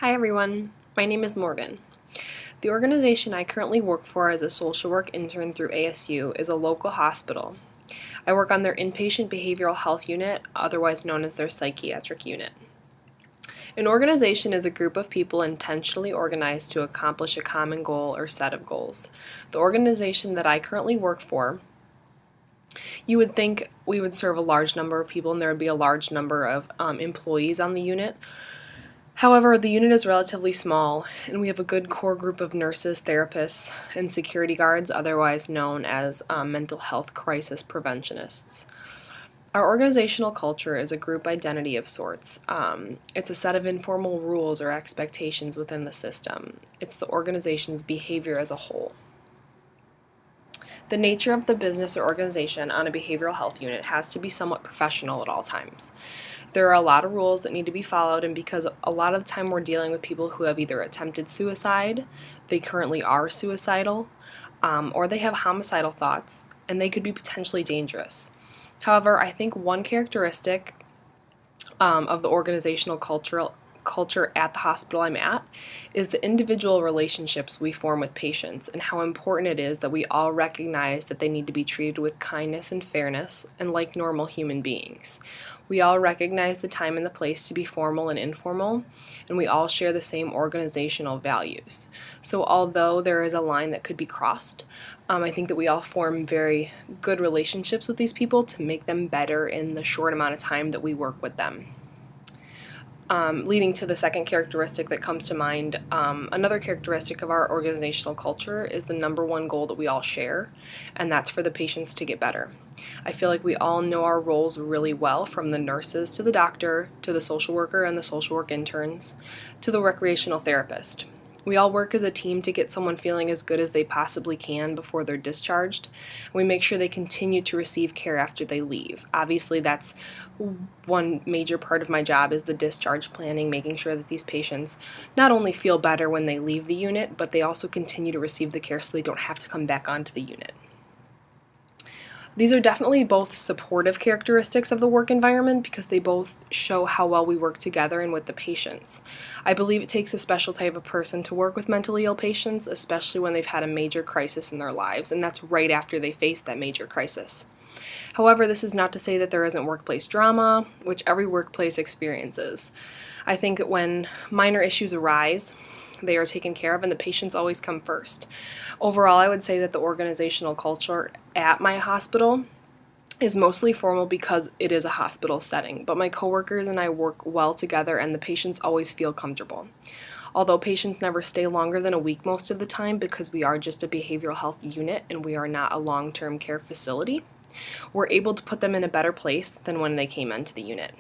Hi everyone, my name is Morgan. The organization I currently work for as a social work intern through ASU is a local hospital. I work on their inpatient behavioral health unit, otherwise known as their psychiatric unit. An organization is a group of people intentionally organized to accomplish a common goal or set of goals. The organization that I currently work for, you would think we would serve a large number of people and there would be a large number of employees on the unit. However, the unit is relatively small, and we have a good core group of nurses, therapists, and security guards, otherwise known as mental health crisis preventionists. Our organizational culture is a group identity of sorts. It's a set of informal rules or expectations within the system. It's the organization's behavior as a whole. The nature of the business or organization on a behavioral health unit has to be somewhat professional at all times. There are a lot of rules that need to be followed, and because a lot of the time we're dealing with people who have either attempted suicide, they currently are suicidal, or they have homicidal thoughts, and they could be potentially dangerous. However, I think one characteristic of the organizational culture at the hospital I'm at is the individual relationships we form with patients and how important it is that we all recognize that they need to be treated with kindness and fairness and like normal human beings. We all recognize the time and the place to be formal and informal, and we all share the same organizational values. So although there is a line that could be crossed, I think that we all form very good relationships with these people to make them better in the short amount of time that we work with them. Leading to the second characteristic that comes to mind, another characteristic of our organizational culture is the number one goal that we all share, and that's for the patients to get better. I feel like we all know our roles really well, from the nurses to the doctor, to the social worker and the social work interns, to the recreational therapist. We all work as a team to get someone feeling as good as they possibly can before they're discharged. We make sure they continue to receive care after they leave. Obviously, that's one major part of my job is the discharge planning, making sure that these patients not only feel better when they leave the unit, but they also continue to receive the care so they don't have to come back onto the unit. These are definitely both supportive characteristics of the work environment because they both show how well we work together and with the patients. I believe it takes a special type of person to work with mentally ill patients, especially when they've had a major crisis in their lives, and that's right after they face that major crisis. However, this is not to say that there isn't workplace drama, which every workplace experiences. I think that when minor issues arise, they are taken care of and the patients always come first. Overall, I would say that the organizational culture at my hospital is mostly formal because it is a hospital setting, but my coworkers and I work well together and the patients always feel comfortable. Although patients never stay longer than a week most of the time because we are just a behavioral health unit and we are not a long-term care facility, we're able to put them in a better place than when they came into the unit.